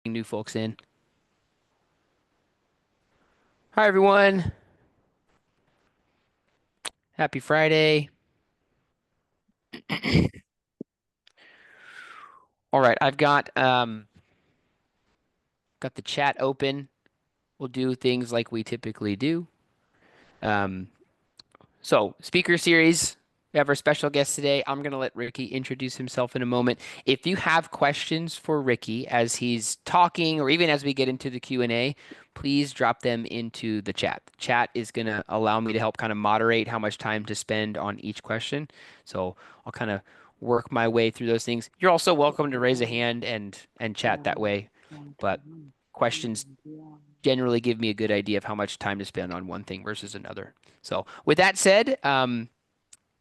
New folks in. Hi, everyone. Happy Friday. All right, I've got the chat open. We'll do things like we typically do. Um, So, speaker series. We have our special guest today. I'm going to let Ricky introduce himself in a moment. If you have questions for Ricky as he's talking or even as we get into the Q&A, please drop them into the chat. The chat is going to allow me to help kind of moderate how much time to spend on each question. So, I'll kind of work my way through those things. You're also welcome to raise a hand and chat that way, but questions generally give me a good idea of how much time to spend on one thing versus another. So, with that said,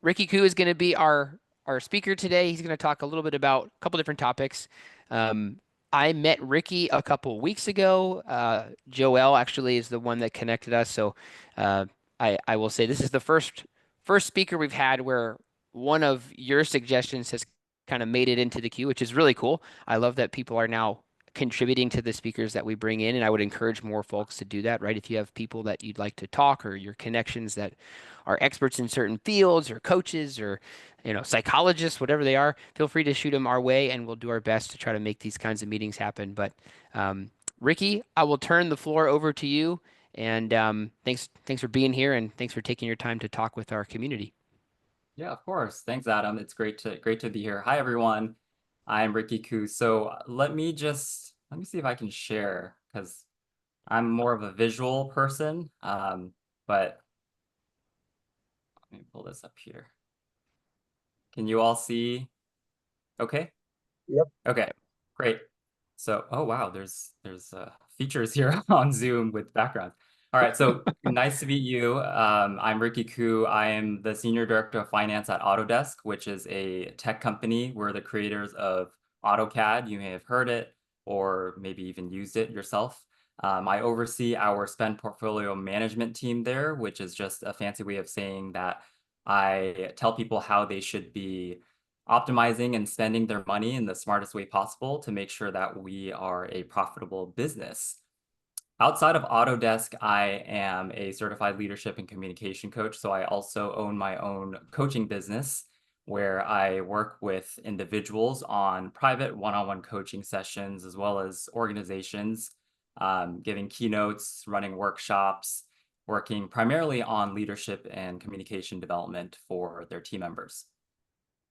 Ricky Koo is going to be our speaker today. He's going to talk a little bit about a couple different topics. Um, I met Ricky a couple weeks ago. Joel actually is the one that connected us. So uh, I will say this is the first speaker we've had where one of your suggestions has kind of made it into the queue, which is really cool. I love that people are now contributing to the speakers that we bring in, and I would encourage more folks to do that, right? If you have people that you'd like to talk or your connections that are experts in certain fields or coaches or psychologists, whatever they are, feel free to shoot them our way, and we'll do our best to try to make these kinds of meetings happen. But Ricky, I will turn the floor over to you, and thanks for being here, and thanks for taking your time to talk with our community. Yeah, of course. Thanks, Adam. It's great to be here. Hi, everyone. I'm Ricky Koo. So let me see if I can share because I'm more of a visual person. But let me pull this up here. Can you all see? Okay. Yep. Okay. Great. So, oh wow, there's features here on Zoom with backgrounds. All right, so nice to meet you. I'm Ricky Koo. I am the Senior Director of Finance at Autodesk, which is a tech company. We're the creators of AutoCAD. You may have heard it or maybe even used it yourself. I oversee our spend portfolio management team there, which is just a fancy way of saying that I tell people how they should be optimizing and spending their money in the smartest way possible to make sure that we are a profitable business. Outside of Autodesk, I am a certified leadership and communication coach. So I also own my own coaching business where I work with individuals on private one-on-one coaching sessions, as well as organizations, giving keynotes, running workshops, working primarily on leadership and communication development for their team members.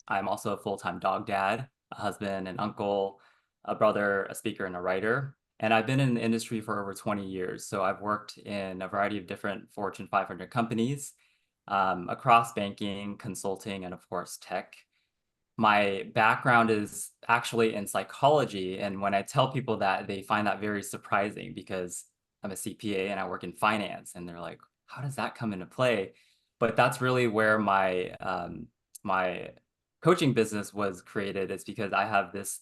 I'm also a full-time dog dad, a husband, an uncle, a brother, a speaker, and a writer. And I've been in the industry for over 20 years. So I've worked in a variety of different Fortune 500 companies across banking, consulting, and of course, tech. My background is actually in psychology. And when I tell people that, they find that very surprising because I'm a CPA and I work in finance. And they're like, how does that come into play? But that's really where my coaching business was created. It's because I have this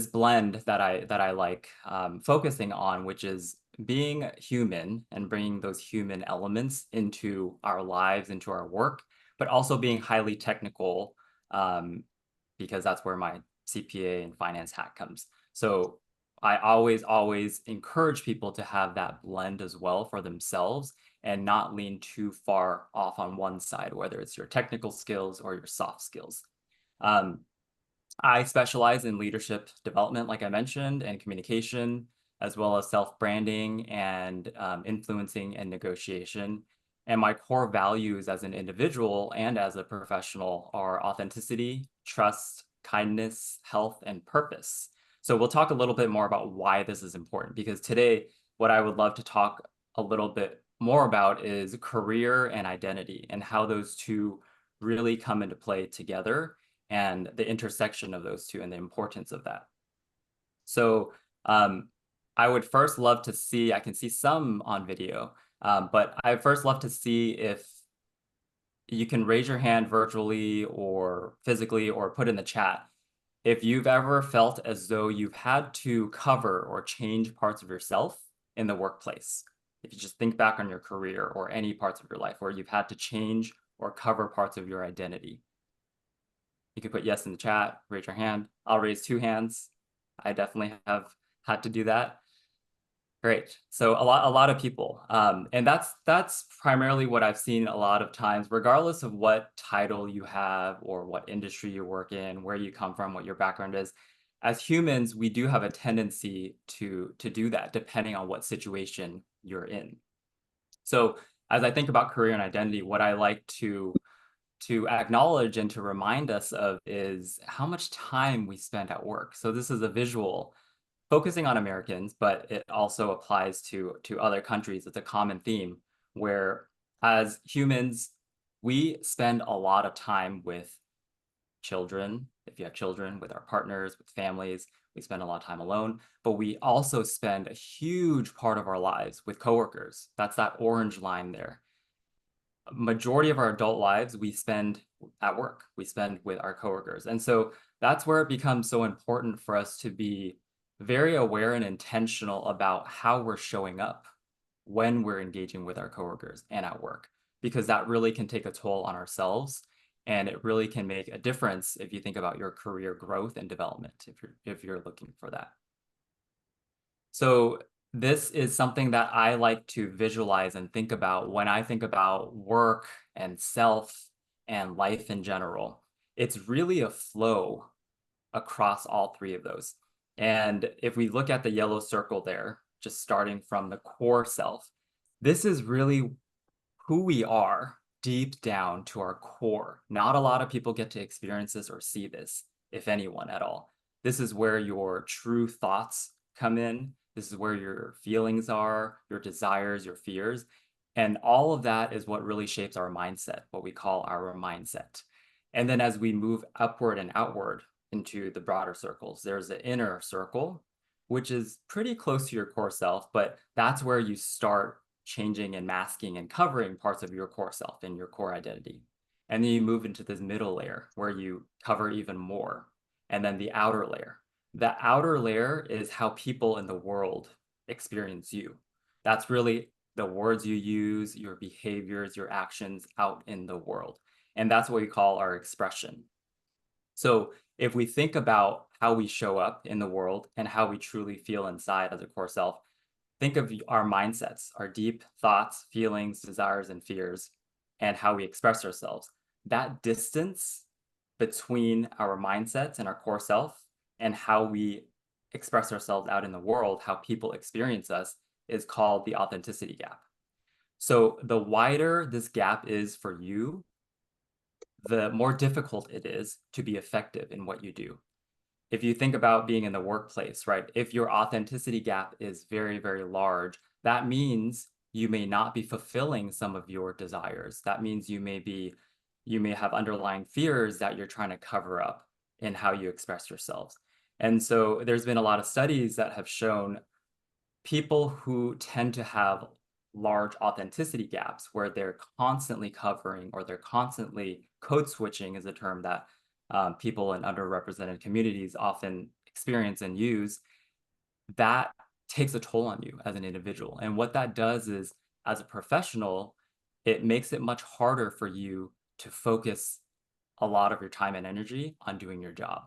blend that I like focusing on, which is being human and bringing those human elements into our lives, into our work, but also being highly technical, because that's where my CPA and finance hat comes. So I always encourage people to have that blend as well for themselves and not lean too far off on one side, whether it's your technical skills or your soft skills. Um, I specialize in leadership development, like I mentioned, and communication, as well as self-branding and influencing and negotiation. And my core values as an individual and as a professional are authenticity, trust, kindness, health, and purpose. So we'll talk a little bit more about why this is important, because today, what I would love to talk a little bit more about is career and identity and how those two really come into play together and the intersection of those two and the importance of that. So I would first love to see, I can see some on video, but I first love to see if you can raise your hand virtually or physically or put in the chat if you've ever felt as though you've had to cover or change parts of yourself in the workplace. If you just think back on your career or any parts of your life where you've had to change or cover parts of your identity. You can put yes in the chat, raise your hand. I'll raise two hands. I definitely have had to do that. Great. So a lot of people, and that's primarily what I've seen a lot of times, regardless of what title you have or what industry you work in, where you come from, what your background is. As humans, we do have a tendency to do that, depending on what situation you're in. So as I think about career and identity, what I like to acknowledge and to remind us of is how much time we spend at work. So this is a visual focusing on Americans, but it also applies to other countries. It's a common theme where as humans, we spend a lot of time with children, if you have children, with our partners, with families. We spend a lot of time alone, but we also spend a huge part of our lives with coworkers. That's that orange line there. Majority of our adult lives we spend at work, we spend with our coworkers. And so that's where it becomes so important for us to be very aware and intentional about how we're showing up when we're engaging with our coworkers and at work, because that really can take a toll on ourselves. And it really can make a difference if you think about your career growth and development, if you're looking for that. So this is something that I like to visualize and think about when I think about work and self and life in general. It's really a flow across all three of those. And if we look at the yellow circle there, just starting from the core self, this is really who we are deep down to our core. Not a lot of people get to experience this or see this, if anyone at all. This is where your true thoughts come in. This is where your feelings are, your desires, your fears. And all of that is what really shapes our mindset, what we call our mindset. And then as we move upward and outward into the broader circles, there's the inner circle, which is pretty close to your core self, but that's where you start changing and masking and covering parts of your core self and your core identity. And then you move into this middle layer where you cover even more. And then the outer layer. The outer layer is how people in the world experience you. That's really the words you use, your behaviors, your actions out in the world. And that's what we call our expression. So if we think about how we show up in the world and how we truly feel inside as a core self, think of our mindsets, our deep thoughts, feelings, desires, and fears, and how we express ourselves. That distance between our mindsets and our core self and how we express ourselves out in the world, how people experience us, is called the authenticity gap. So the wider this gap is for you, the more difficult it is to be effective in what you do. If you think about being in the workplace, right? If your authenticity gap is very, very large, that means you may not be fulfilling some of your desires. That means you may have underlying fears that you're trying to cover up in how you express yourselves. And so there's been a lot of studies that have shown people who tend to have large authenticity gaps where they're constantly covering or they're constantly code switching is a term that people in underrepresented communities often experience and use, that takes a toll on you as an individual. And what that does is, as a professional, it makes it much harder for you to focus a lot of your time and energy on doing your job.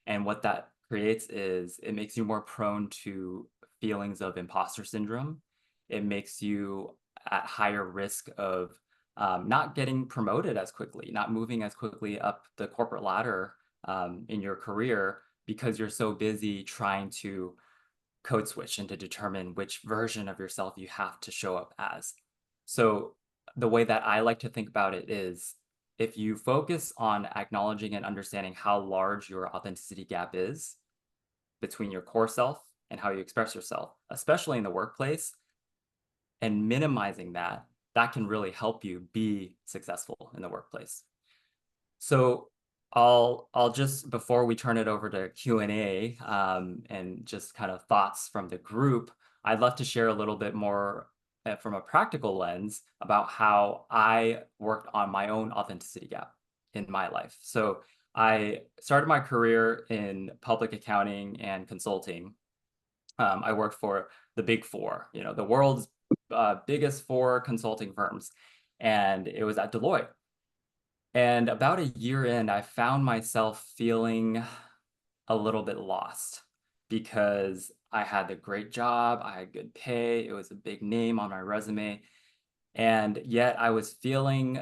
And what that creates is it makes you more prone to feelings of imposter syndrome. It makes you at higher risk of not getting promoted as quickly, not moving as quickly up the corporate ladder in your career because you're so busy trying to code switch and to determine which version of yourself you have to show up as. So the way that I like to think about it is if you focus on acknowledging and understanding how large your authenticity gap is between your core self and how you express yourself, especially in the workplace, and minimizing that, that can really help you be successful in the workplace. So I'll just, before we turn it over to Q&A and just kind of thoughts from the group, I'd love to share a little bit more from a practical lens about how I worked on my own authenticity gap in my life. So I started my career in public accounting and consulting. I worked for the big four, the world's biggest four consulting firms, and it was at Deloitte. And about a year in, I found myself feeling a little bit lost because I had a great job, I had good pay, it was a big name on my resume, and yet I was feeling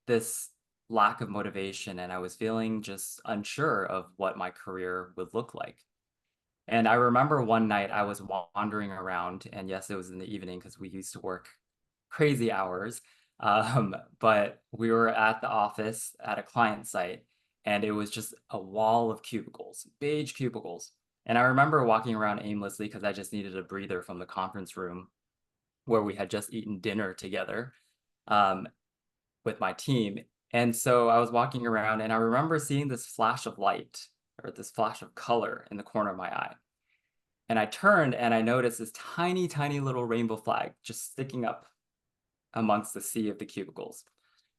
this lack of motivation and I was feeling just unsure of what my career would look like. And I remember one night I was wandering around, and yes, it was in the evening because we used to work crazy hours. But we were at the office at a client site, and it was just a wall of cubicles, beige cubicles. And I remember walking around aimlessly because I just needed a breather from the conference room where we had just eaten dinner together um, with my team. And so I was walking around, and I remember seeing this flash of light or this flash of color in the corner of my eye. And I turned and I noticed this tiny, tiny little rainbow flag just sticking up amongst the sea of the cubicles.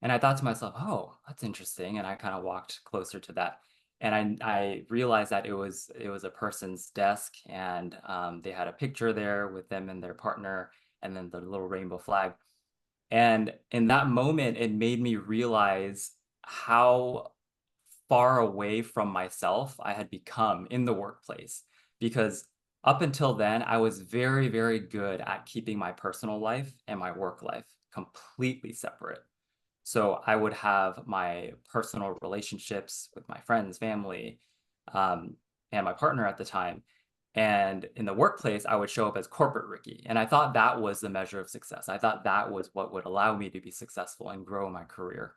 And I thought to myself, oh, that's interesting. And I kind of walked closer to that. And I realized that it was a person's desk, and they had a picture there with them and their partner, and then the little rainbow flag. And in that moment, it made me realize how far away from myself I had become in the workplace. Because up until then, I was very, very good at keeping my personal life and my work life completely separate. So I would have my personal relationships with my friends, family, um, and my partner at the time. And in the workplace, I would show up as corporate Ricky. And I thought that was the measure of success. I thought that was what would allow me to be successful and grow my career.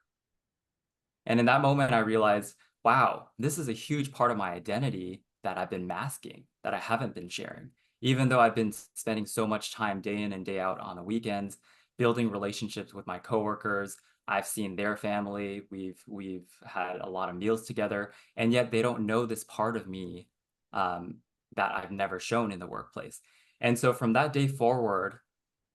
And in that moment, I realized, wow, this is a huge part of my identity that I've been masking, that I haven't been sharing. Even though I've been spending so much time day in and day out on the weekends, building relationships with my coworkers, I've seen their family, we've had a lot of meals together, and yet they don't know this part of me um, that I've never shown in the workplace. And so from that day forward,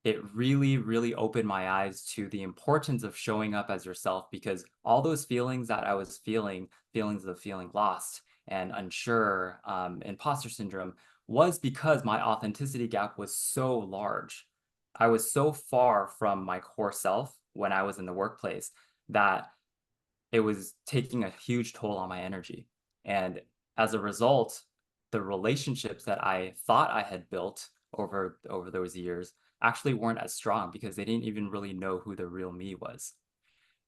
it really, really opened my eyes to the importance of showing up as yourself, because all those feelings that I was feeling, feelings of feeling lost and unsure, imposter syndrome, was because my authenticity gap was so large. I was so far from my core self when I was in the workplace that it was taking a huge toll on my energy. And as a result, the relationships that I thought I had built over those years actually weren't as strong because they didn't even really know who the real me was.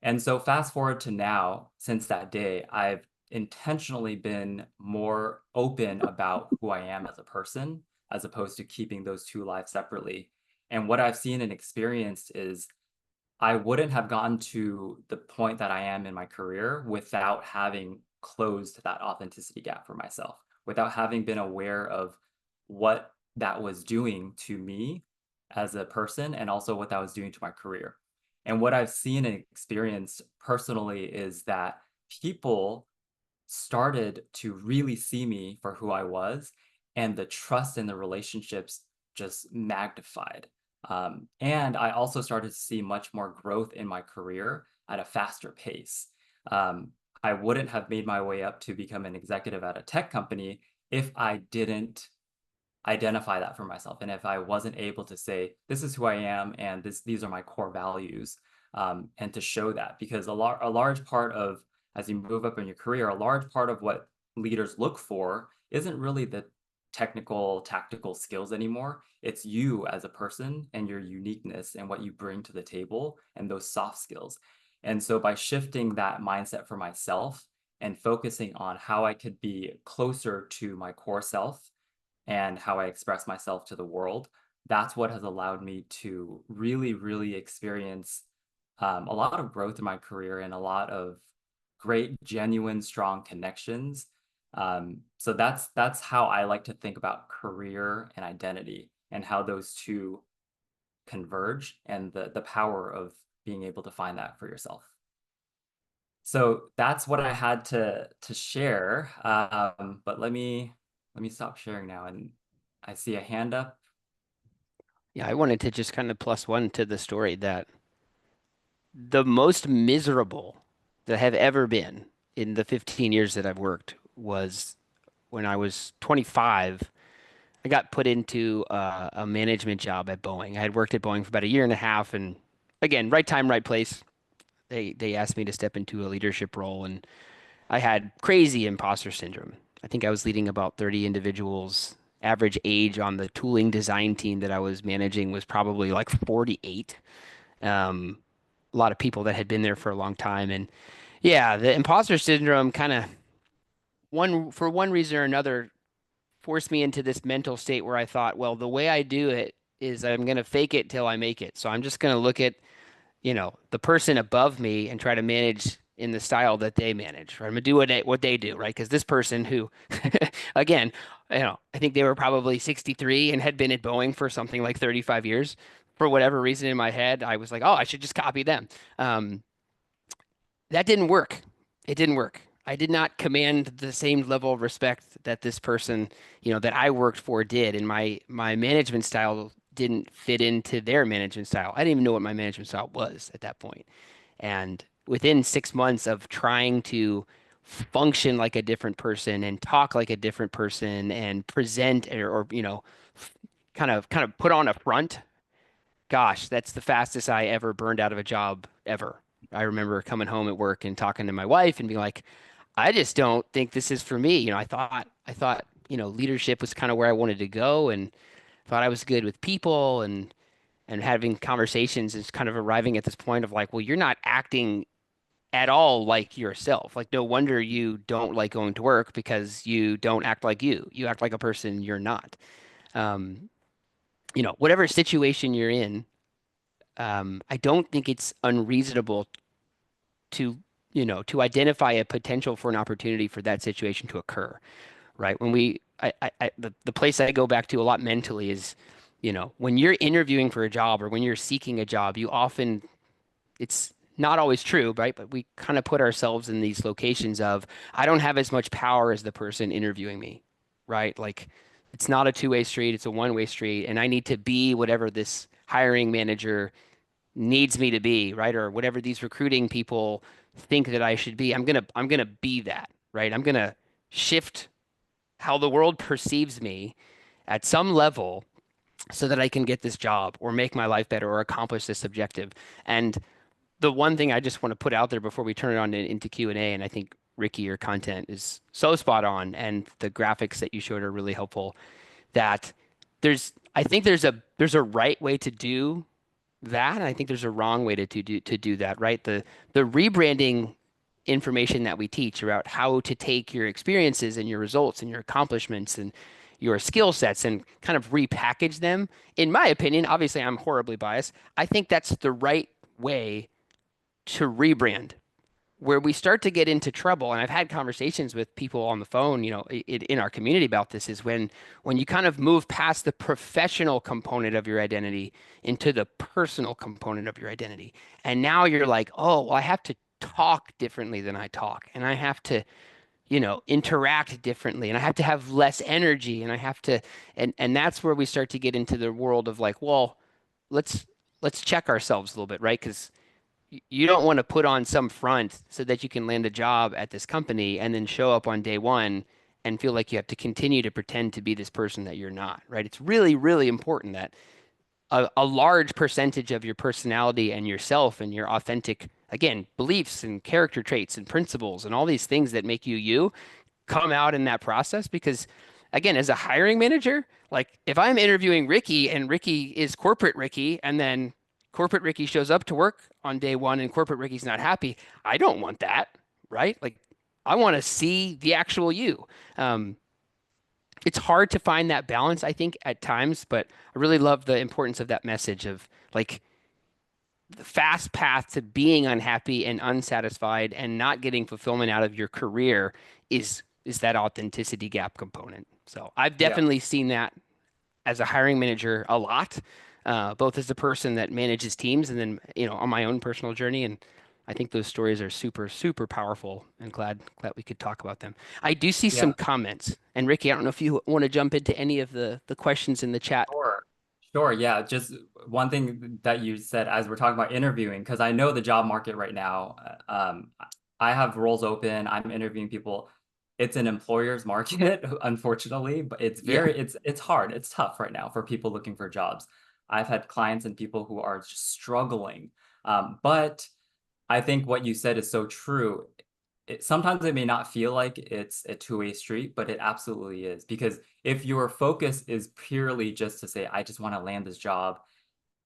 And so fast forward to now, since that day, I've intentionally been more open about who I am as a person, as opposed to keeping those two lives separately. And what I've seen and experienced is I wouldn't have gotten to the point that I am in my career without having closed that authenticity gap for myself, without having been aware of what that was doing to me as a person and also what that was doing to my career. And what I've seen and experienced personally is that people started to really see me for who I was, and the trust in the relationships just magnified. And I also started to see much more growth in my career at a faster pace. Um, I wouldn't have made my way up to become an executive at a tech company if I didn't identify that for myself. And if I wasn't able to say, this is who I am and these are my core values, and to show that, because a large part of, as you move up in your career, a large part of what leaders look for isn't really the technical, tactical skills anymore. It's you as a person and your uniqueness and what you bring to the table and those soft skills. And so by shifting that mindset for myself and focusing on how I could be closer to my core self and how I express myself to the world, that's what has allowed me to really, really experience a lot of growth in my career and a lot of great, genuine, strong connections. So that's how I like to think about career and identity and how those two converge and the power of being able to find that for yourself. So that's what I had to share. But let me stop sharing now. And I see a hand up. Yeah, I wanted to just kind of plus one to the story that the most miserable that I have ever been in the 15 years that I've worked was when I was 25. I got put into a management job at Boeing. I had worked at Boeing for about a year and a half, and again, right time, right place. They asked me to step into a leadership role, and I had crazy imposter syndrome. I think I was leading about 30 individuals, average age on the tooling design team that I was managing was probably like 48. Um, a lot of people that had been there for a long time. And yeah, the imposter syndrome kind of for one reason or another forced me into this mental state where I thought, well, the way I do it is I'm going to fake it till I make it. So I'm just going to look at, the person above me and try to manage in the style that they manage. Right? I'm gonna do what they do, right? Because this person who, again, I think they were probably 63 and had been at Boeing for something like 35 years. For whatever reason in my head, I was like, oh, I should just copy them. Um, that didn't work. It didn't work. I did not command the same level of respect that this person, that I worked for did, and my management style didn't fit into their management style. I didn't even know what my management style was at that point. And within 6 months of trying to function like a different person and talk like a different person and present or kind of put on a front, gosh, that's the fastest I ever burned out of a job ever. I remember coming home at work and talking to my wife and being like, I just don't think this is for me. I thought, leadership was kind of where I wanted to go and thought I was good with people and having conversations is kind of arriving at this point of like, well, you're not acting at all like yourself. Like, no wonder you don't like going to work because you don't act like you. You act like a person you're not. Um, whatever situation you're in, I don't think it's unreasonable to, to identify a potential for an opportunity for that situation to occur, right? The place I go back to a lot mentally is, when you're interviewing for a job or when you're seeking a job, it's not always true, right? But we kind of put ourselves in these locations of, I don't have as much power as the person interviewing me, right? Like, it's not a two-way street, it's a one-way street, and I need to be whatever this hiring manager needs me to be, right? Or whatever these recruiting people think that I should be. I'm gonna be that, right? I'm gonna shift how the world perceives me at some level so that I can get this job or make my life better or accomplish this objective. And the one thing I just want to put out there before we turn it on into Q&A, and I think Ricky, your content is so spot on, and the graphics that you showed are really helpful. That I think there's a right way to do that, and I think there's a wrong way to do that, right? The rebranding information that we teach about how to take your experiences and your results and your accomplishments and your skill sets and kind of repackage them. In my opinion, obviously I'm horribly biased. I think that's the right way to rebrand. Where we start to get into trouble, and I've had conversations with people on the phone, in our community about this, is when you kind of move past the professional component of your identity into the personal component of your identity. And now you're like, oh, well, I have to talk differently than I talk, and I have to, interact differently, and I have to have less energy, and I have to, and that's where we start to get into the world of like, well, let's let's check ourselves a little bit, right? Because you don't want to put on some front so that you can land a job at this company and then show up on day one and feel like you have to continue to pretend to be this person that you're not, right? It's really, really important that a large percentage of your personality and yourself and your authentic, again, beliefs and character traits and principles and all these things that make you you come out in that process because again, as a hiring manager, like if I'm interviewing Ricky and Ricky is corporate Ricky and then corporate Ricky shows up to work on day one and corporate Ricky's not happy, I don't want that, right? Like I want to see the actual you. Um, it's hard to find that balance, I think, at times, but I really love the importance of that message of like the fast path to being unhappy and unsatisfied and not getting fulfillment out of your career is that authenticity gap component. So I've Yeah. definitely seen that as a hiring manager a lot, both as a person that manages teams and then on my own personal journey. And I think those stories are super super powerful and glad we could talk about them. I do see some Yeah. comments, and Ricky, I don't know if you want to jump into any of the questions in the chat. Sure. Sure. Yeah. Just one thing that you said as we're talking about interviewing, because I know the job market right now, I have roles open, I'm interviewing people. It's an employer's market, unfortunately, but Yeah. it's hard. It's tough right now for people looking for jobs. I've had clients and people who are just struggling. But I think what you said is so true. sometimes it may not feel like it's a two-way street, but it absolutely is. Because if your focus is purely just to say, I just want to land this job,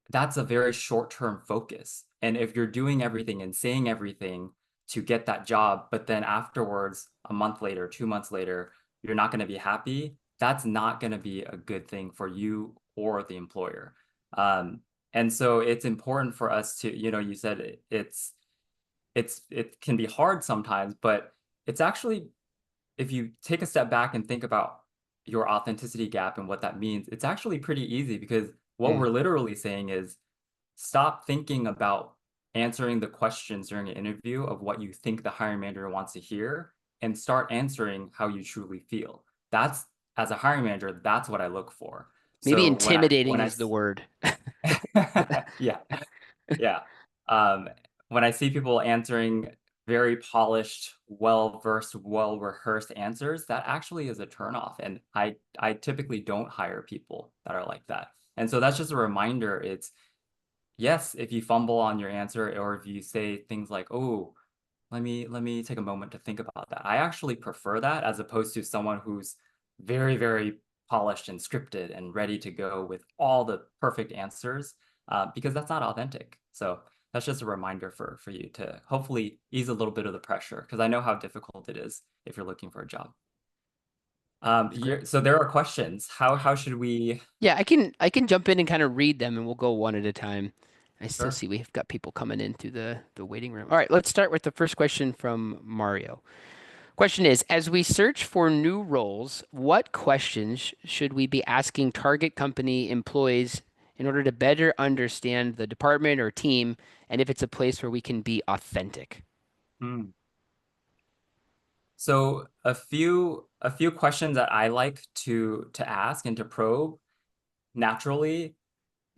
that's a very short-term focus. And if you're doing everything and saying everything to get that job, but then afterwards, a month later, 2 months later, you're not going to be happy, that's not going to be a good thing for you or the employer. Um, and so it's important for us to, you said it can be hard sometimes, but it's actually, if you take a step back and think about your authenticity gap and what that means, it's actually pretty easy because what Mm. we're literally saying is stop thinking about answering the questions during an interview of what you think the hiring manager wants to hear and start answering how you truly feel. That's, as a hiring manager, that's what I look for. Maybe So intimidating is the word. yeah, yeah. Um, when I see people answering very polished, well-versed, well-rehearsed answers, that actually is a turnoff. And I typically don't hire people that are like that. And so that's just a reminder. It's yes, if you fumble on your answer or if you say things like, "Oh, let me take a moment to think about that." I actually prefer that as opposed to someone who's very, very polished and scripted and ready to go with all the perfect answers, because that's not authentic. So that's just a reminder for you to hopefully ease a little bit of the pressure because I know how difficult it is if you're looking for a job. So there are questions. How should we? Yeah, I can jump in and kind of read them and we'll go one at a time. I still Sure. see we've got people coming in through the waiting room. All right, let's start with the first question from Mario. Question is, as we search for new roles, what questions should we be asking target company employees in order to better understand the department or team and if it's a place where we can be authentic? Hmm. So a few questions that I like to ask and to probe naturally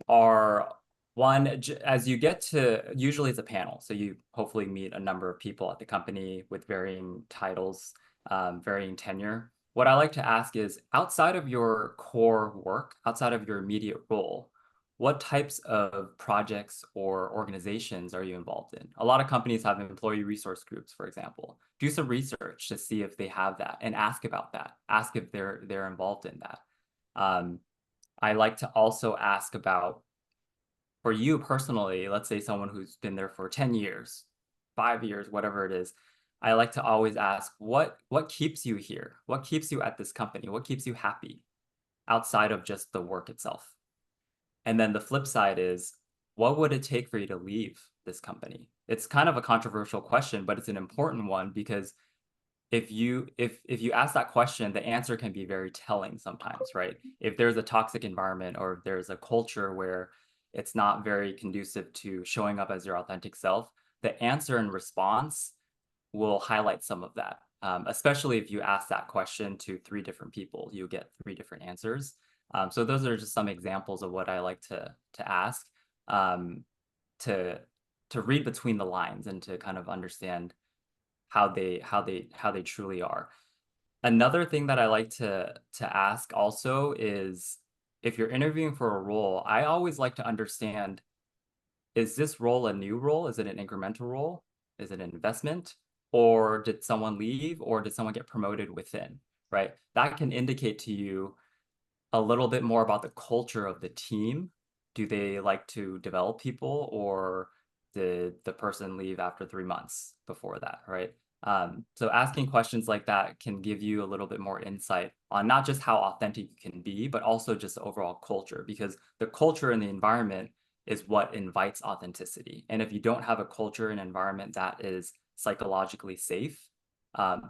are one, as you get to, usually it's a panel. So you hopefully meet a number of people at the company with varying titles, varying tenure. What I like to ask is outside of your core work, outside of your immediate role, what types of projects or organizations are you involved in? A lot of companies have employee resource groups, for example. Do some research to see if they have that and ask about that. Ask if they're involved in that. Um, I like to also ask about, for you personally, let's say someone who's been there for 10 years, 5 years, whatever it is, I like to always ask, what keeps you here? What keeps you at this company? What keeps you happy outside of just the work itself? And then the flip side is, what would it take for you to leave this company? It's kind of a controversial question, but it's an important one because if you ask that question, the answer can be very telling sometimes, right? If there's a toxic environment or if there's a culture where it's not very conducive to showing up as your authentic self, the answer and response will highlight some of that. Especially if you ask that question to three different people, you get three different answers. So those are just some examples of what I like to ask, um, to to read between the lines and to kind of understand how they truly are. Another thing that I like to ask also is if you're interviewing for a role, I always like to understand, is this role a new role? Is it an incremental role? Is it an investment? Or did someone leave or did someone get promoted within, right? That can indicate to you a little bit more about the culture of the team. Do they like to develop people, or did the person leave after 3 months before that, right? So asking questions like that can give you a little bit more insight on not just how authentic you can be, but also just the overall culture, because the culture and the environment is what invites authenticity. And if you don't have a culture and environment that is psychologically safe,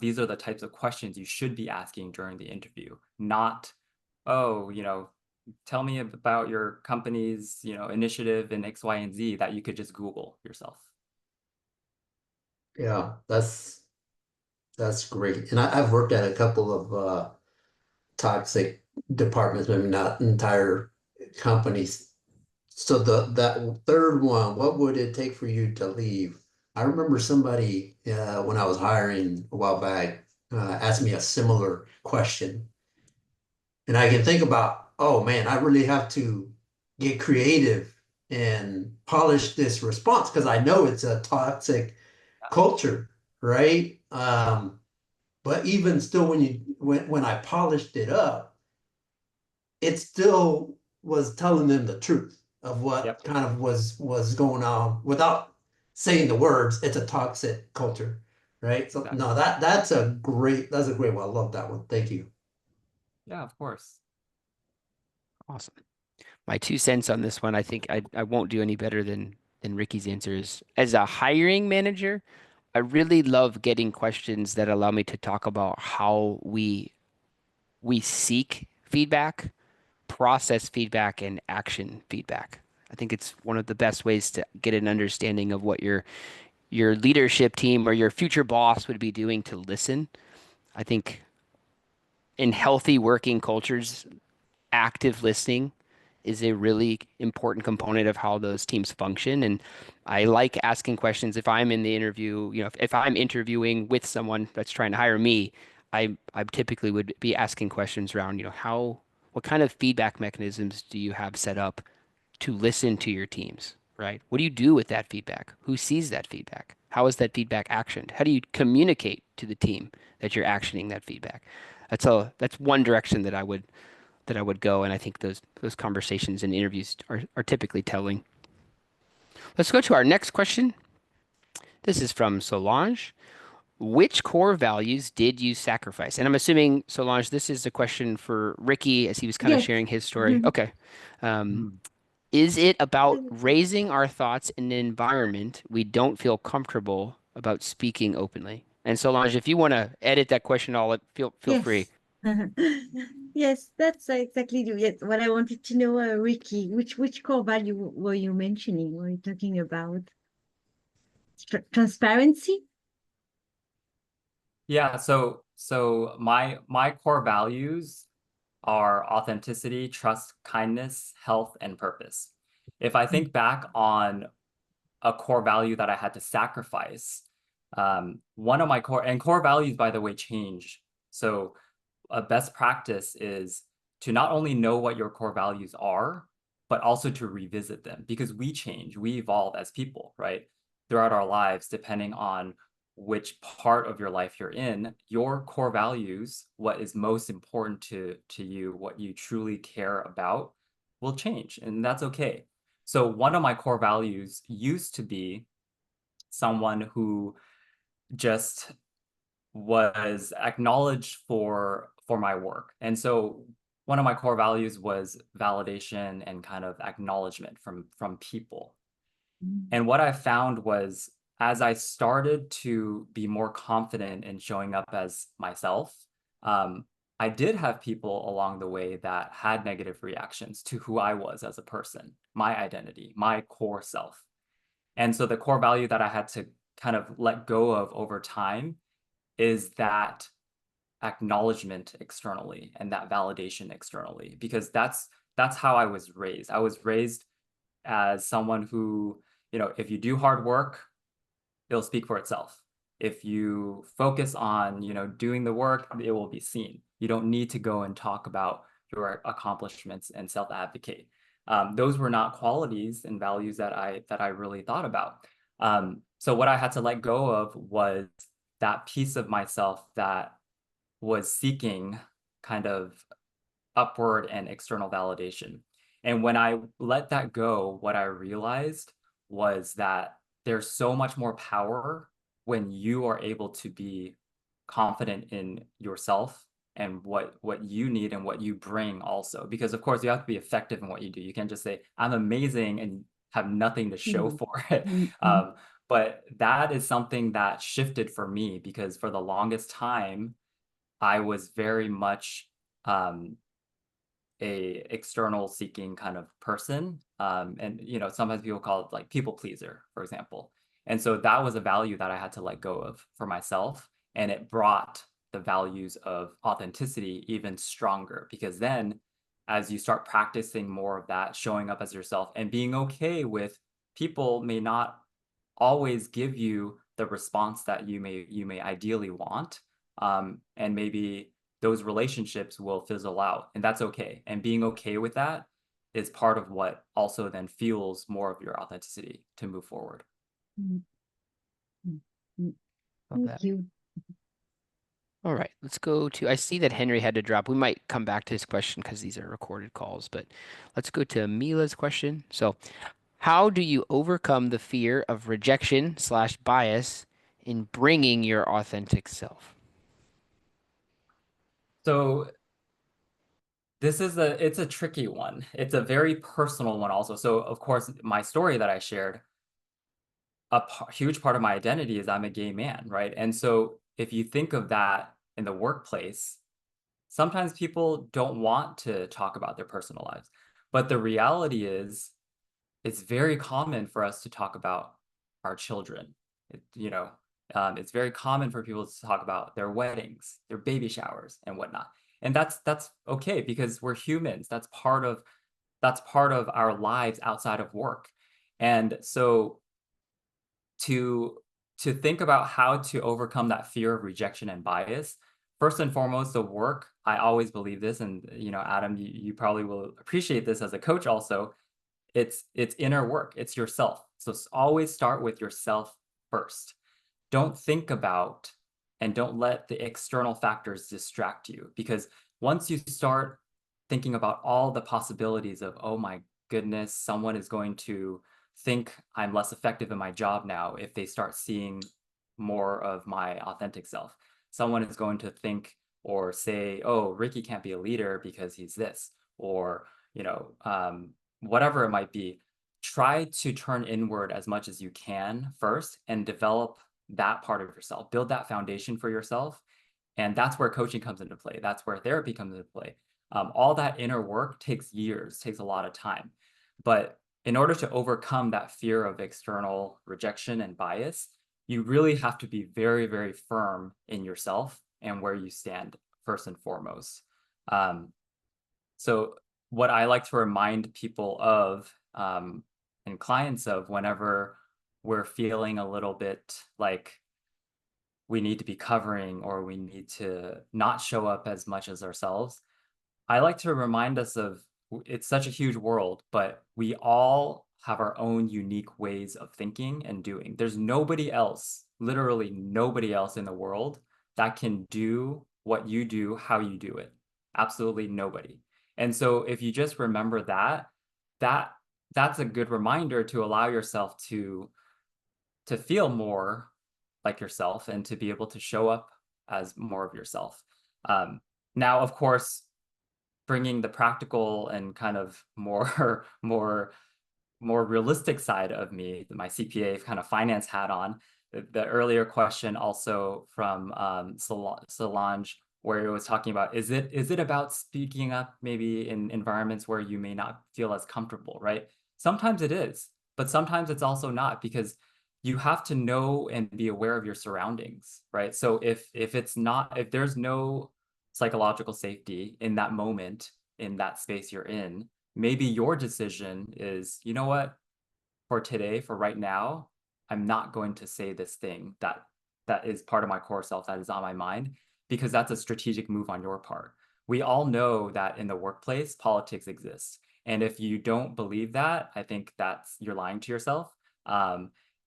these are the types of questions you should be asking during the interview, not, oh, tell me about your company's, initiative in X, Y, and Z that you could just Google yourself. Yeah, that's great. And I've worked at a couple of toxic departments, maybe not entire companies. So that third one, what would it take for you to leave? I remember somebody when I was hiring a while back asked me a similar question. And I can think about, oh man, I really have to get creative and polish this response because I know it's a toxic culture, right? But even still, when I polished it up, it still was telling them the truth of what Yep, kind of was going on without saying the words. It's a toxic culture, right? So exactly. no, that's a great one. I love that one. Thank you. Yeah, of course. Awesome. My 2 cents on this one, I think I won't do any better than Ricky's answers. As a hiring manager, I really love getting questions that allow me to talk about how we seek feedback, process feedback, and action feedback. I think it's one of the best ways to get an understanding of what your leadership team or your future boss would be doing to listen. I think in healthy working cultures, active listening is a really important component of how those teams function. And I like asking questions if I'm in the interview, if I'm interviewing with someone that's trying to hire me, I typically would be asking questions around, what kind of feedback mechanisms do you have set up to listen to your teams, right? What do you do with that feedback? Who sees that feedback? How is that feedback actioned? How do you communicate to the team that you're actioning that feedback? That's one direction that I would go, and I think those conversations and interviews are typically telling. Let's go to our next question. This is from Solange. Which core values did you sacrifice? And I'm assuming, Solange, this is a question for Ricky as he was kind of Yes. sharing his story. Okay. Um, Mhm. is it about raising our thoughts in an environment we don't feel comfortable about speaking openly? And Solange, if you want to edit that question, feel free. Yes. Yes, that's exactly what I wanted to know, Ricky. Which core value were you mentioning? Were you talking about transparency? Yeah, so my core values are authenticity, trust, kindness, health, and purpose. If I think back on a core value that I had to sacrifice, one of my core values, by the way, change. So a best practice is to not only know what your core values are, but also to revisit them because we change, we evolve as people, right? Throughout our lives, depending on which part of your life you're in, your core values, what is most important to you, what you truly care about, will change, and that's okay. So one of my core values used to be someone who just was acknowledged for my work. And so one of my core values was validation and kind of acknowledgement from people. And what I found was as I started to be more confident in showing up as myself, um, I did have people along the way that had negative reactions to who I was as a person, my identity, my core self. And so the core value that I had to kind of let go of over time is that acknowledgement externally and that validation externally, because that's how I was raised. I was raised as someone who, if you do hard work, it'll speak for itself. If you focus on, doing the work, it will be seen. You don't need to go and talk about your accomplishments and self-advocate. Those were not qualities and values that I really thought about. So what I had to let go of was that piece of myself that was seeking kind of upward and external validation. And when I let that go, what I realized was that there's so much more power when you are able to be confident in yourself and what you need and what you bring also. Because of course you have to be effective in what you do. You can't just say, I'm amazing and have nothing to show for it. But that is something that shifted for me because for the longest time, I was very much a external seeking kind of person. And sometimes people call it like people pleaser, for example. And so that was a value that I had to let go of for myself. And it brought the values of authenticity even stronger because then as you start practicing more of that, showing up as yourself and being okay with people may not always give you the response that you may ideally want. And maybe those relationships will fizzle out, and that's okay. And being okay with that is part of what also then fuels more of your authenticity to move forward. Mm, mm, mm. Love Thank that. you. All right, let's go to, I see that Henry had to drop. We might come back to his question because these are recorded calls, but let's go to Mila's question. So, how do you overcome the fear of rejection slash bias in bringing your authentic self? So it's a tricky one. It's a very personal one also. So of course, my story that I shared, huge part of my identity is I'm a gay man, right? And so if you think of that in the workplace, sometimes people don't want to talk about their personal lives. But the reality is, it's very common for us to talk about our children. It's very common for people to talk about their weddings, their baby showers, and whatnot. And that's okay because we're humans. That's part of our lives outside of work. And so to think about how to overcome that fear of rejection and bias, first and foremost, the work, I always believe this, and Adam, you probably will appreciate this as a coach also. It's inner work. It's yourself. So always start with yourself first. Don't think about and don't let the external factors distract you, because once you start thinking about all the possibilities of, oh my goodness, someone is going to think I'm less effective in my job now if they start seeing more of my authentic self. Someone is going to think or say, oh, Ricky can't be a leader because he's this, or whatever it might be. Try to turn inward as much as you can first and develop that part of yourself, build that foundation for yourself. And that's where coaching comes into play. That's where therapy comes into play. All that inner work takes years, takes a lot of time. But in order to overcome that fear of external rejection and bias, you really have to be very, very firm in yourself and where you stand first and foremost. So what I like to remind people of and clients of whenever we're feeling a little bit like we need to be covering or we need to not show up as much as ourselves, I like to remind us of it's such a huge world, but we all have our own unique ways of thinking and doing. There's nobody else, literally nobody else in the world that can do what you do, how you do it. Absolutely nobody. And so if you just remember that that's a good reminder to allow yourself to feel more like yourself and to be able to show up as more of yourself. Now, of course, bringing the practical and kind of more more realistic side of me, my CPA kind of finance hat on. The earlier question also from Solange, where it was talking about, is it about speaking up maybe in environments where you may not feel as comfortable, right? Sometimes it is, but sometimes it's also not, because you have to know and be aware of your surroundings, right? So if there's no psychological safety in that moment, in that space you're in, maybe your decision is, you know what, for today, for right now, I'm not going to say this thing that is part of my core self, that is on my mind, because that's a strategic move on your part. We all know that in the workplace, politics exists. And if you don't believe that, I think you're lying to yourself.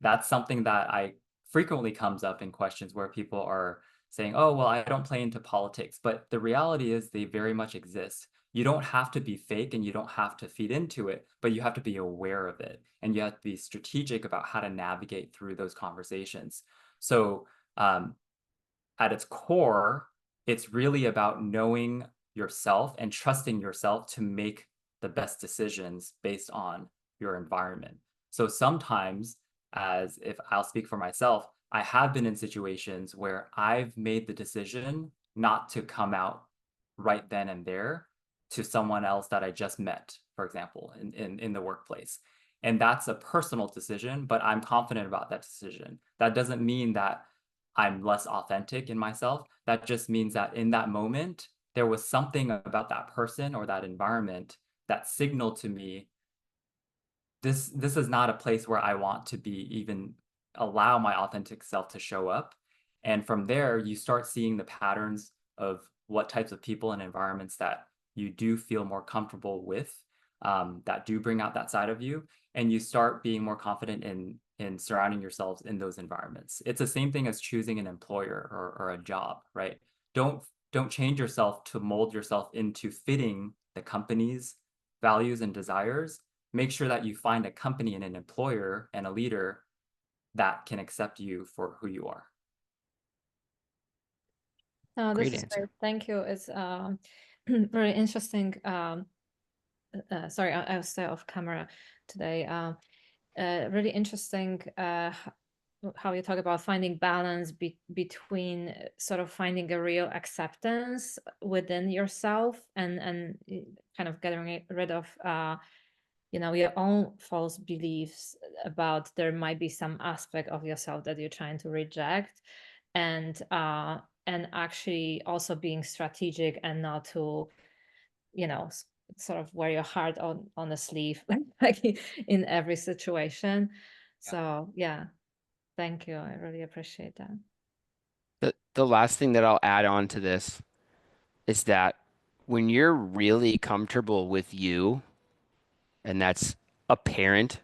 That's something that I frequently comes up in questions where people are saying, oh, well, I don't play into politics. But the reality is they very much exist. You don't have to be fake and you don't have to feed into it, but you have to be aware of it. And you have to be strategic about how to navigate through those conversations. So at its core, it's really about knowing yourself and trusting yourself to make the best decisions based on your environment. So sometimes, as if I'll speak for myself, I have been in situations where I've made the decision not to come out right then and there to someone else that I just met, for example, in the workplace. And that's a personal decision, but I'm confident about that decision. That doesn't mean that I'm less authentic in myself. That just means that in that moment, there was something about that person or that environment that signaled to me, this is not a place where I want to be, even allow my authentic self to show up. And from there, you start seeing the patterns of what types of people and environments that you do feel more comfortable with, that do bring out that side of you. And you start being more confident in surrounding yourselves in those environments. It's the same thing as choosing an employer or a job, right? Don't don't change yourself to mold yourself into fitting the company's values and desires. Make sure that you find a company and an employer and a leader that can accept you for who you are. This Great is great. answer. Thank you. It's very interesting. Sorry, I was still off camera today. Really interesting how you talk about finding balance between sort of finding a real acceptance within yourself and kind of getting rid of your own false beliefs about there might be some aspect of yourself that you're trying to reject, and actually also being strategic and not to sort of wear your heart on the sleeve like in every situation. So yeah, thank you. I really appreciate that. The last thing that I'll add on to this is that when you're really comfortable with you, and that's apparent,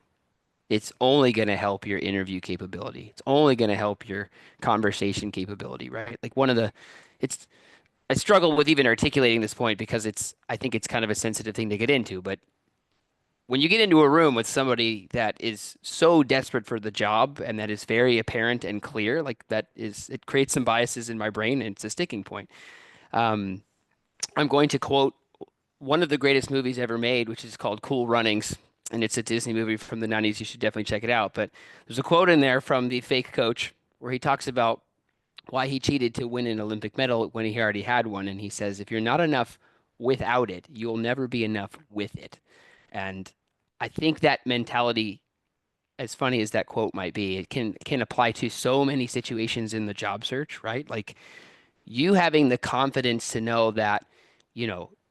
it's only going to help your interview capability. It's only going to help your conversation capability, right? Like it's, I struggle with even articulating this point because I think it's kind of a sensitive thing to get into, but when you get into a room with somebody that is so desperate for the job and that is very apparent and clear, like it creates some biases in my brain and it's a sticking point. Um, I'm going to quote one of the greatest movies ever made, which is called Cool Runnings. And it's a Disney movie from the 90s. You should definitely check it out. But there's a quote in there from the fake coach where he talks about why he cheated to win an Olympic medal when he already had one. And he says, if you're not enough without it, you'll never be enough with it. And I think that mentality, as funny as that quote might be, it can apply to so many situations in the job search, right? Like you having the confidence to know that,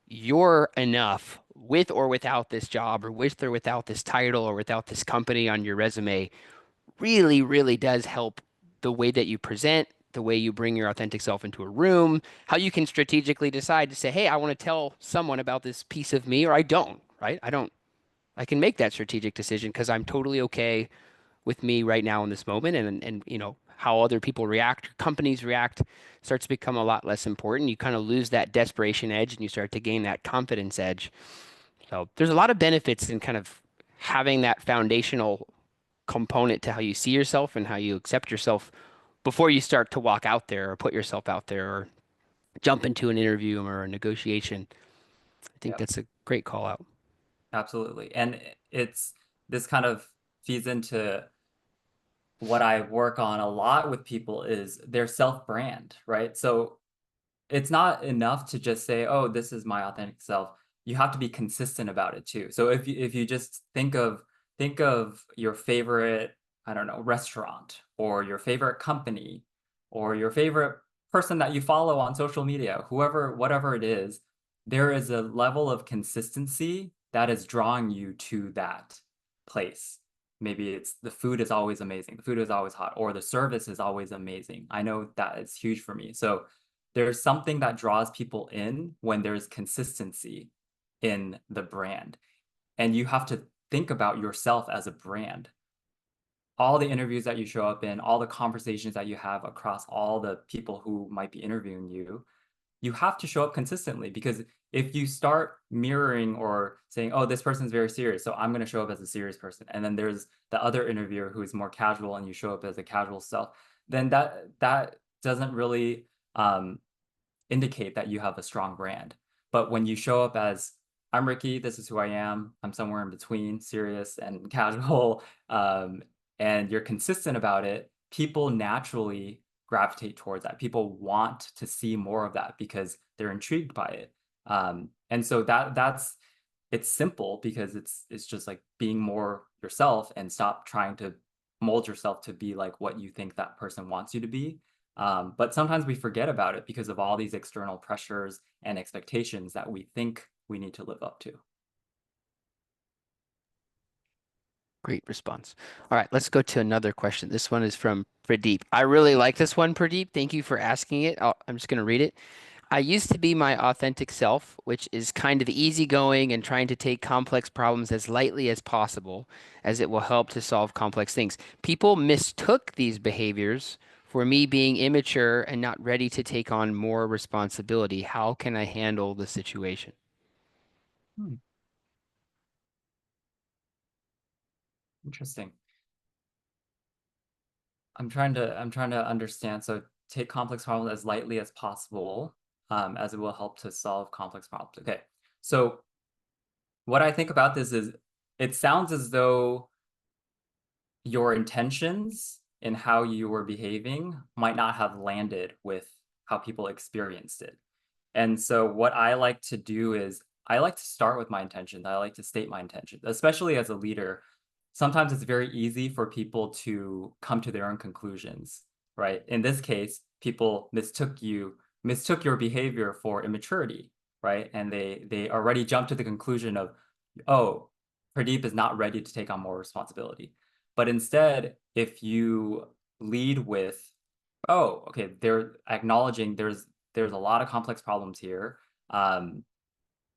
you're enough with or without this job or with or without this title or without this company on your resume really, really does help the way that you present, the way you bring your authentic self into a room, how you can strategically decide to say, hey, I want to tell someone about this piece of me or I don't, right? I can make that strategic decision because I'm totally okay with me right now in this moment and how other people react, companies react starts to become a lot less important. You kind of lose that desperation edge and you start to gain that confidence edge. So there's a lot of benefits in kind of having that foundational component to how you see yourself and how you accept yourself before you start to walk out there or put yourself out there or jump into an interview or a negotiation. I think Yeah, that's a great call out. absolutely. And this kind of feeds into what I work on a lot with people is their self-brand, right? So it's not enough to just say, "Oh, this is my authentic self." You have to be consistent about it too. So if you just think of your favorite, I don't know, restaurant or your favorite company or your favorite person that you follow on social media, whoever, whatever it is, there is a level of consistency that is drawing you to that place. Maybe it's the food is always amazing, the food is always hot, or the service is always amazing. I know that is huge for me. So there's something that draws people in when there's consistency in the brand. And you have to think about yourself as a brand. All the interviews that you show up in, all the conversations that you have across all the people who might be interviewing you, you have to show up consistently because if you start mirroring or saying, oh, this person's very serious, so I'm going to show up as a serious person. And then there's the other interviewer who is more casual and you show up as a casual self, then that doesn't really indicate that you have a strong brand. But when you show up as, I'm Ricky, this is who I am, I'm somewhere in between serious and casual, and you're consistent about it, people naturally gravitate towards that. People want to see more of that because they're intrigued by it. And so that's it's simple because it's just like being more yourself and stop trying to mold yourself to be like what you think that person wants you to be. But sometimes we forget about it because of all these external pressures and expectations that we think we need to live up to. Great response. All right, let's go to another question. This one is from Pradeep. I really like this one, Pradeep. Thank you for asking it. I'm just going to read it. I used to be my authentic self, which is kind of easygoing and trying to take complex problems as lightly as possible, as it will help to solve complex things. People mistook these behaviors for me being immature and not ready to take on more responsibility. How can I handle the situation? Hmm, interesting. I'm trying to understand. So take complex problems as lightly as possible, as it will help to solve complex problems. Okay. So what I think about this is it sounds as though your intentions and how you were behaving might not have landed with how people experienced it. And so what I like to do is I like to start with my intentions. I like to state my intentions, especially as a leader. Sometimes it's very easy for people to come to their own conclusions, right? In this case, people mistook your behavior for immaturity, right? And they already jumped to the conclusion of, oh, Pradeep is not ready to take on more responsibility. But instead, if you lead with, oh, okay, they're acknowledging there's a lot of complex problems here.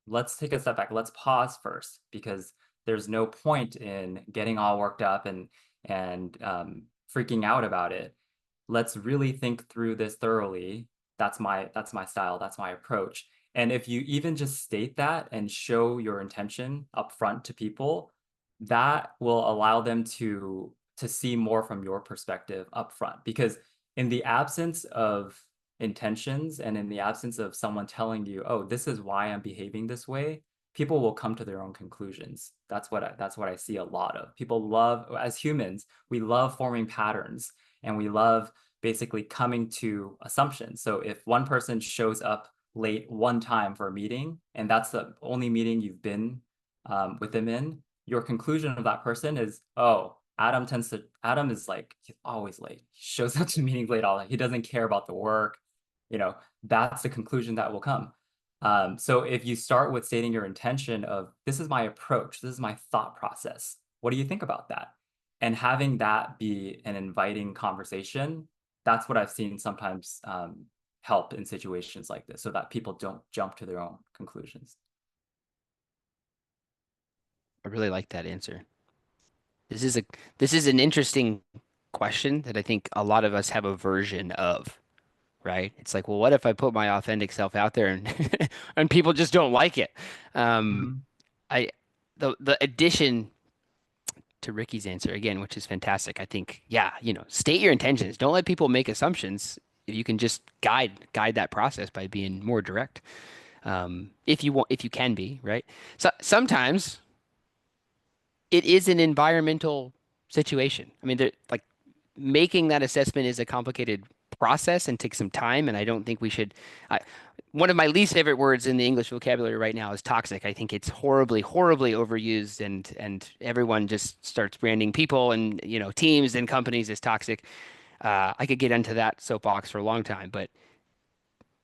Let's take a step back. Let's pause first because there's no point in getting all worked up and freaking out about it. Let's really think through this thoroughly. That's my style. That's my approach. And if you even just state that and show your intention up front to people, that will allow them to see more from your perspective up front. Because in the absence of intentions and in the absence of someone telling you, oh, this is why I'm behaving this way, people will come to their own conclusions. That's what I see a lot of. People love, as humans, we love forming patterns and we love basically coming to assumptions. So if one person shows up late one time for a meeting and that's the only meeting you've been with them in, your conclusion of that person is, oh, Adam is like, he's always late. He shows up to meetings late all. He doesn't care about the work. That's the conclusion that will come. So if you start with stating your intention of, this is my approach, this is my thought process, what do you think about that? And having that be an inviting conversation, that's what I've seen sometimes help in situations like this so that people don't jump to their own conclusions. I really like that answer. This is a this is an interesting question that I think a lot of us have a version of, right? It's like, well, what if I put my authentic self out there and and people just don't like it? Um, Mhm. I the addition to Ricky's answer again, which is fantastic. I think, yeah, state your intentions. Don't let people make assumptions. If you can just guide that process by being more direct, if you want, if you can be, right? So sometimes it is an environmental situation. I mean, like making that assessment is a complicated process and takes some time. And I don't think we should. One of my least favorite words in the English vocabulary right now is toxic. I think it's horribly, horribly overused, and everyone just starts branding people and teams and companies as toxic. I could get into that soapbox for a long time, but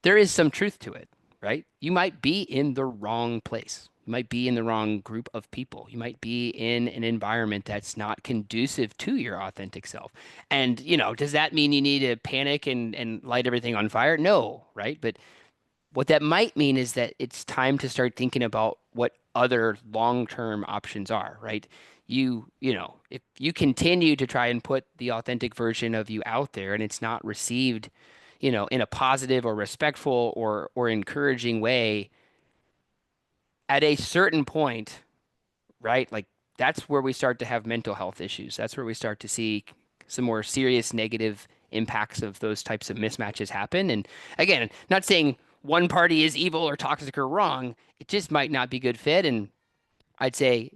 there is some truth to it, right? You might be in the wrong place. You might be in the wrong group of people. You might be in an environment that's not conducive to your authentic self. And, does that mean you need to panic and light everything on fire? No, right? But what that might mean is that it's time to start thinking about what other long-term options are, right? If you continue to try and put the authentic version of you out there and it's not received, in a positive or respectful or encouraging way, at a certain point, right? Like that's where we start to have mental health issues. That's where we start to see some more serious negative impacts of those types of mismatches happen. And again, not saying one party is evil or toxic or wrong. It just might not be good fit. And I'd say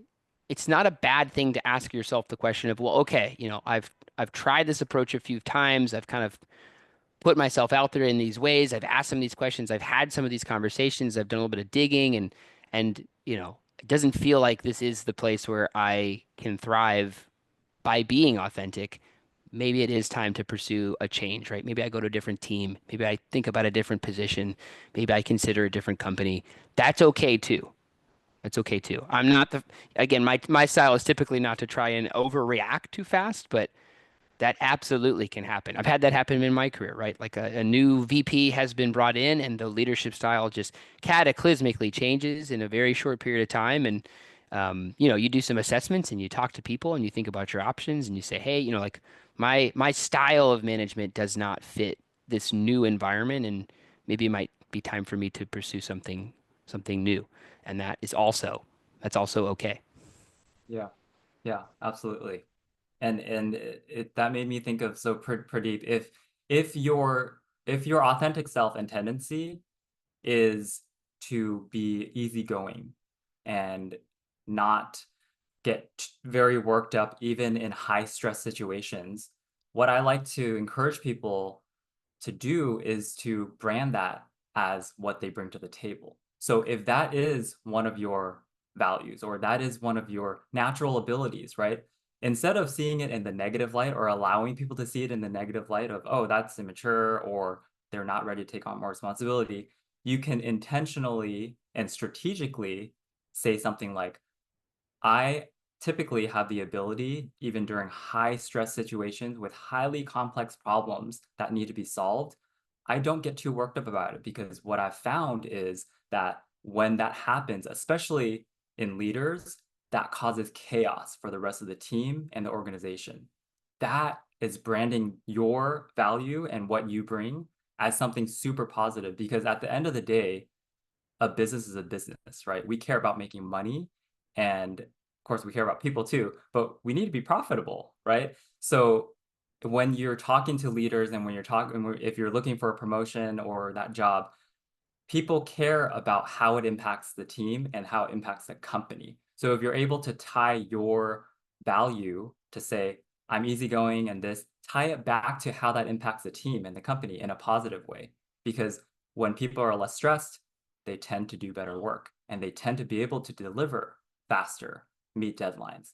it's not a bad thing to ask yourself the question of, well, okay, I've tried this approach a few times. I've kind of put myself out there in these ways. I've asked some of these questions. I've had some of these conversations. I've done a little bit of digging and it doesn't feel like this is the place where I can thrive by being authentic. Maybe it is time to pursue a change, right? Maybe I go to a different team. Maybe I think about a different position. Maybe I consider a different company. That's okay too. That's okay too. I'm not again, my style is typically not to try and overreact too fast, but That absolutely can happen. I've had that happen in my career, right? Like a new VP has been brought in and the leadership style just cataclysmically changes in a very short period of time. And, you do some assessments and you talk to people and you think about your options and you say, hey, like my style of management does not fit this new environment, and maybe it might be time for me to pursue something new. And that's also okay. Yeah, yeah, absolutely. And that made me think of, so Pradeep, if your authentic self and tendency is to be easygoing and not get very worked up even in high stress situations, what I like to encourage people to do is to brand that as what they bring to the table. So if that is one of your values, or that is one of your natural abilities, right? Instead of seeing it in the negative light, or allowing people to see it in the negative light of, oh, that's immature, or they're not ready to take on more responsibility, you can intentionally and strategically say something like, I typically have the ability, even during high stress situations with highly complex problems that need to be solved, I don't get too worked up about it, because what I've found is that when that happens, especially in leaders, that causes chaos for the rest of the team and the organization. That is branding your value and what you bring as something super positive, because at the end of the day, a business is a business, right? We care about making money, and of course we care about people too, but we need to be profitable, right? So when you're talking to leaders, and when you're talking, if you're looking for a promotion or that job, people care about how it impacts the team and how it impacts the company. So if you're able to tie your value to say, I'm easygoing and this, tie it back to how that impacts the team and the company in a positive way. Because when people are less stressed, they tend to do better work, and they tend to be able to deliver faster, meet deadlines,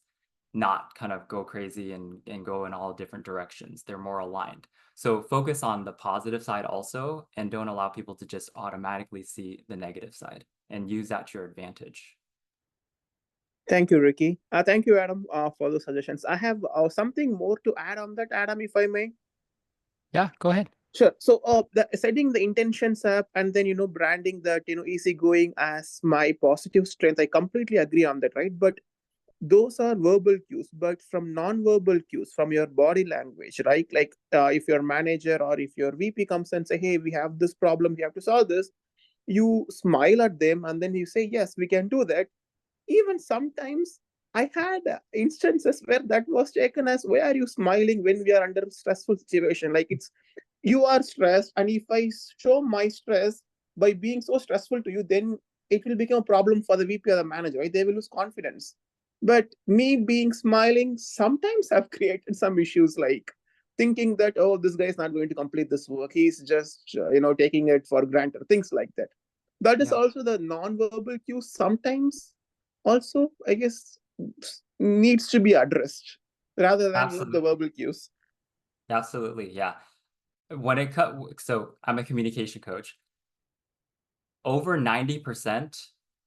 not kind of go crazy and go in all different directions. They're more aligned. So focus on the positive side also, and don't allow people to just automatically see the negative side, and use that to your advantage. Thank you, Ricky. Thank you, Adam, for the suggestions. I have something more to add on that, Adam, if I may. Yeah, go ahead. Sure. So, setting the intentions up, and then branding that easygoing as my positive strength. I completely agree on that, right? But those are verbal cues. But from non-verbal cues, from your body language, right? Like if your manager or if your VP comes and say, "Hey, we have this problem. We have to solve this." You smile at them, and then you say, "Yes, we can do that." Even sometimes I had instances where that was taken as, why are you smiling when we are under stressful situation? Like, it's, you are stressed, and if I show my stress by being so stressful to you, then it will become a problem for the VP or the manager, right? They will lose confidence. But me being smiling sometimes have created some issues, like thinking that, oh, this guy is not going to complete this work, he's just taking it for granted, things like that. That is Yeah, also the non-verbal cues sometimes also, I guess, needs to be addressed rather than the absolutely. verbal cues. Absolutely. Yeah. So I'm a communication coach. Over 90%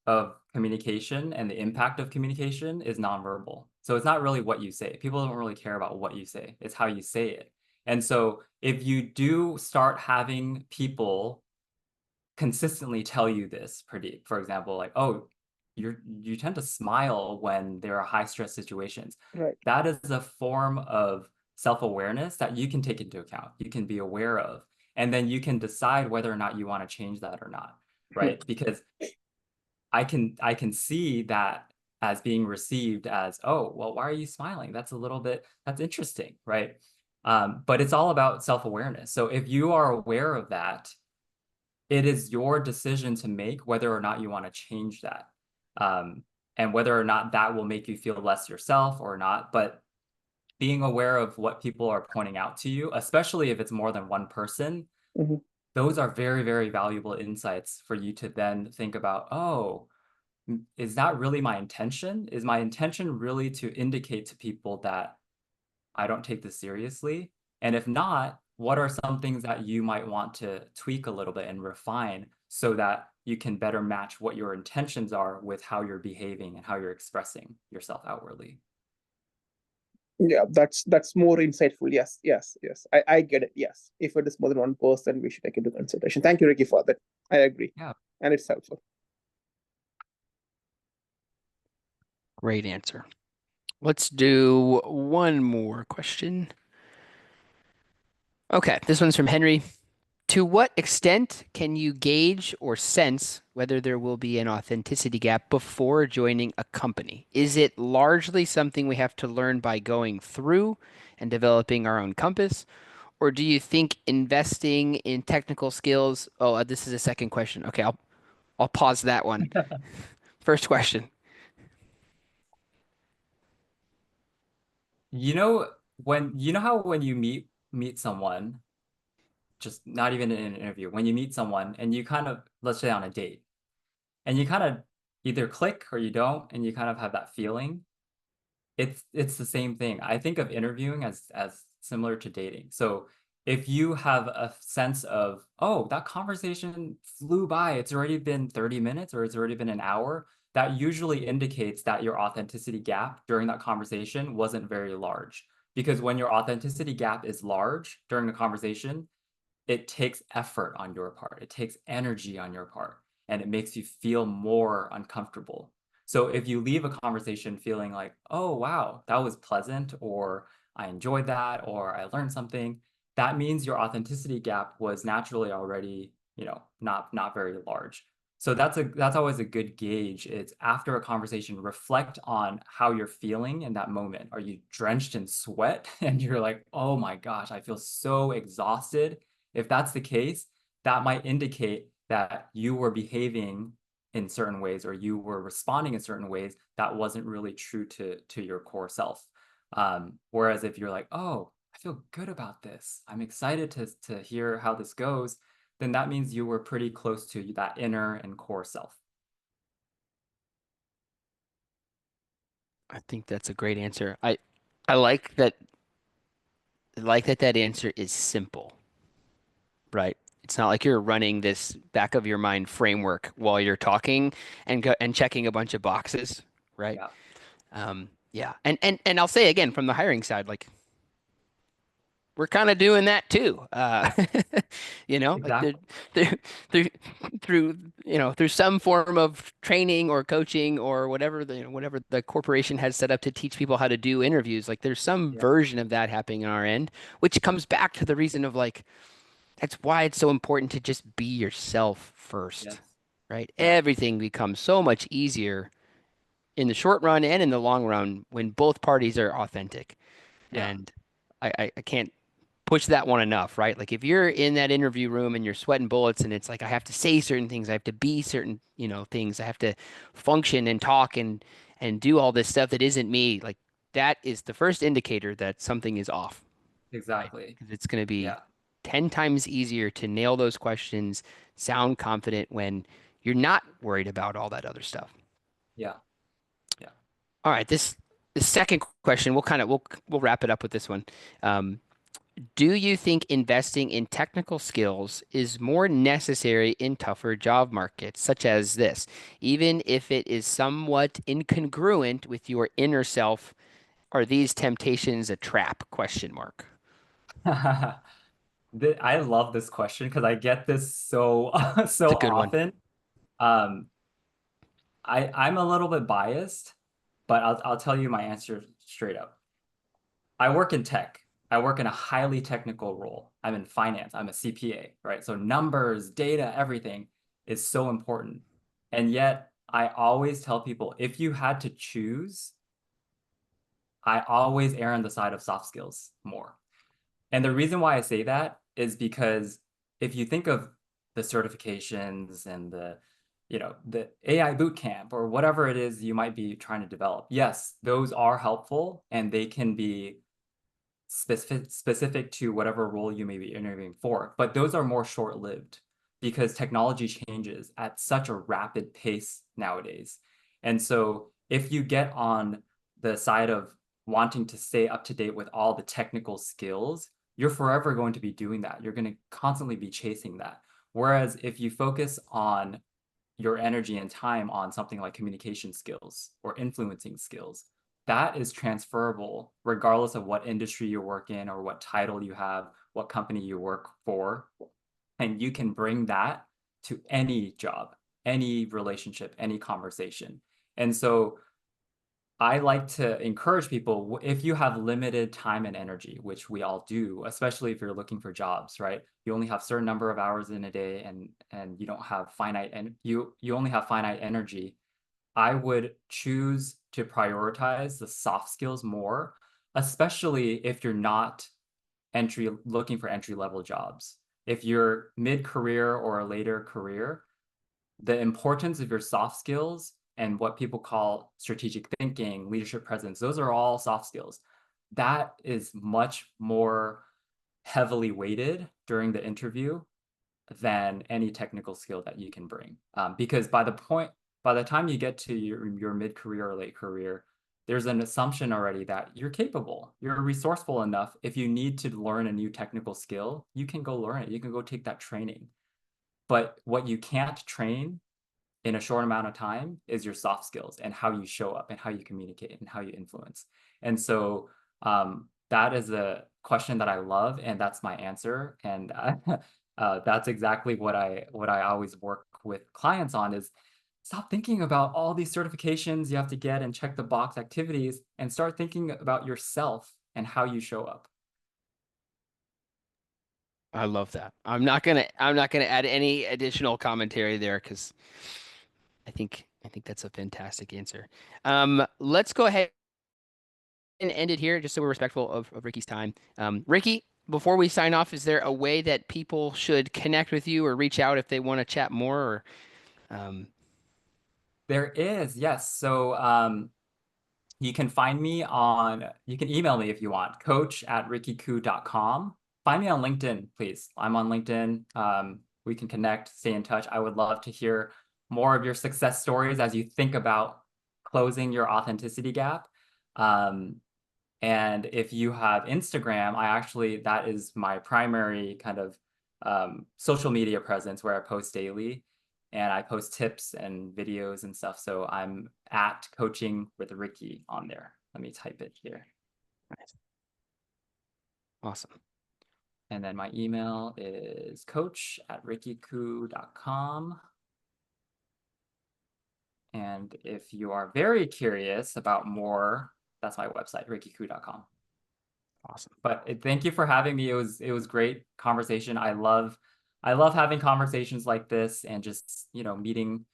of communication and the impact of communication is nonverbal. So it's not really what you say. People don't really care about what you say. It's how you say it. And so if you do start having people consistently tell you this, Pradeep, for example, like, oh, you tend to smile when there are high stress situations. Right. That is a form of self-awareness that you can take into account. You can be aware of, and then you can decide whether or not you want to change that or not, right? Because I can see that as being received as, oh, well, why are you smiling? That's interesting, right? But it's all about self-awareness. So if you are aware of that, it is your decision to make whether or not you want to change that, and whether or not that will make you feel less yourself or not. But being aware of what people are pointing out to you, especially if it's more than one person, Mhm. those are very, very valuable insights for you to then think about, oh, is that really my intention? Is my intention really to indicate to people that I don't take this seriously? And if not, what are some things that you might want to tweak a little bit and refine, so that you can better match what your intentions are with how you're behaving and how you're expressing yourself outwardly? Yeah, that's more insightful. Yes, yes, yes. I get it. Yes. If it is more than one person, we should take into consideration. Thank you, Ricky, for that. I agree. Yeah. And it's helpful. Great answer. Let's do one more question. Okay, this one's from Henry. To what extent can you gauge or sense whether there will be an authenticity gap before joining a company? Is it largely something we have to learn by going through and developing our own compass? Or do you think investing in technical skills? Oh, this is a second question. Okay, I'll pause that one. First question. You know, how when you meet someone, just not even in an interview, when you meet someone and you kind of, let's say on a date, and you kind of either click or you don't, and you kind of have that feeling. It's the same thing. I think of interviewing as similar to dating. So if you have a sense of, oh, that conversation flew by, it's already been 30 minutes or it's already been an hour, that usually indicates that your authenticity gap during that conversation wasn't very large. Because when your authenticity gap is large during a conversation, it takes effort on your part, it takes energy on your part, and it makes you feel more uncomfortable. So if you leave a conversation feeling like, oh, wow, that was pleasant, or I enjoyed that, or I learned something, that means your authenticity gap was naturally already, not very large. So that's always a good gauge. It's after a conversation, reflect on how you're feeling in that moment. Are you drenched in sweat and you're like, oh my gosh, I feel so exhausted? If that's the case, that might indicate that you were behaving in certain ways or you were responding in certain ways that wasn't really true to your core self. Whereas if you're like, oh, I feel good about this, I'm excited to hear how this goes, then that means you were pretty close to that inner and core self. I think that's a great answer. I like that that answer is simple, right? It's not like you're running this back of your mind framework while you're talking and checking a bunch of boxes, right? Yeah, Yeah. And I'll say again from the hiring side, like we're kind of doing that too. Like exactly. they're, they're through, through some form of training or coaching or whatever whatever the corporation has set up to teach people how to do interviews. Like there's some Yeah. version of that happening on our end, which comes back to the reason of like, that's why it's so important to just be yourself first, Yes. right? Yeah. Everything becomes so much easier in the short run and in the long run when both parties are authentic. Yeah. And I can't push that one enough, right? Like if you're in that interview room and you're sweating bullets and it's like I have to say certain things, I have to be certain, things, I have to function and talk and do all this stuff that isn't me, like that is the first indicator that something is off, right? Exactly. Because it's going to be Yeah. 10 times easier to nail those questions, sound confident when you're not worried about all that other stuff. Yeah. Yeah. All right, the second question, we'll wrap it up with this one. Do you think investing in technical skills is more necessary in tougher job markets, such as this, even if it is somewhat incongruent with your inner self? Are these temptations a trap? Question mark. I love this question because I get this so It's a so good one. often. Um, I'm a little bit biased, but I'll tell you my answer straight up. I work in tech. I work in a highly technical role. I'm in finance. I'm a CPA, right? So numbers, data, everything is so important. And yet I always tell people if you had to choose, I always err on the side of soft skills more. And the reason why I say that is because if you think of the certifications and the AI boot camp or whatever it is you might be trying to develop, yes, those are helpful and they can be specific to whatever role you may be interviewing for, but those are more short-lived because technology changes at such a rapid pace nowadays. And so if you get on the side of wanting to stay up to date with all the technical skills, you're forever going to be doing that. You're going to constantly be chasing that. Whereas if you focus on your energy and time on something like communication skills or influencing skills, that is transferable regardless of what industry you work in or what title you have, what company you work for. And you can bring that to any job, any relationship, any conversation. And so I like to encourage people, if you have limited time and energy, which we all do, especially if you're looking for jobs, right? You only have a certain number of hours in a day and you don't have finite, and you only have finite energy. I would choose to prioritize the soft skills more, especially if you're not looking for entry level jobs. If you're mid-career or a later career, the importance of your soft skills and what people call strategic thinking, leadership presence, those are all soft skills. That is much more heavily weighted during the interview than any technical skill that you can bring. Because by the time you get to your mid-career or late career, there's an assumption already that you're capable, you're resourceful enough. If you need to learn a new technical skill, you can go learn it. You can go take that training. But what you can't train in a short amount of time is your soft skills and how you show up and how you communicate and how you influence. And so that is a question that I love, and that's my answer. And that's exactly what I always work with clients on is stop thinking about all these certifications you have to get and check the box activities and start thinking about yourself and how you show up. I love that. I'm not gonna add any additional commentary there because I think that's a fantastic answer. Let's go ahead and end it here just so we're respectful of Ricky's time. Ricky, before we sign off, is there a way that people should connect with you or reach out if they want to chat more? Or There is, yes. So you can find me you can email me if you want, coach@rickykoo.com. Find me on LinkedIn, please. I'm on LinkedIn. We can connect, stay in touch. I would love to hear more of your success stories as you think about closing your authenticity gap. And if you have Instagram, that is my primary kind of social media presence where I post daily and I post tips and videos and stuff. So I'm at Coaching with Ricky on there. Let me type it here. nice. Awesome. And then my email is coach@rickykoo.com. And if you are very curious about more, that's my website, rickykoo.com. Awesome. But thank you for having me. It was great conversation. I love having conversations like this and just, meeting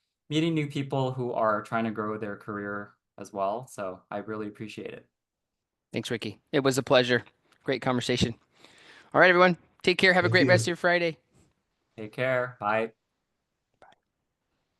new people who are trying to grow their career as well. So I really appreciate it. Thanks, Ricky. It was a pleasure. Great conversation. All right, everyone. Take care. Have a Thank great rest of you. your Friday. Take care. Bye.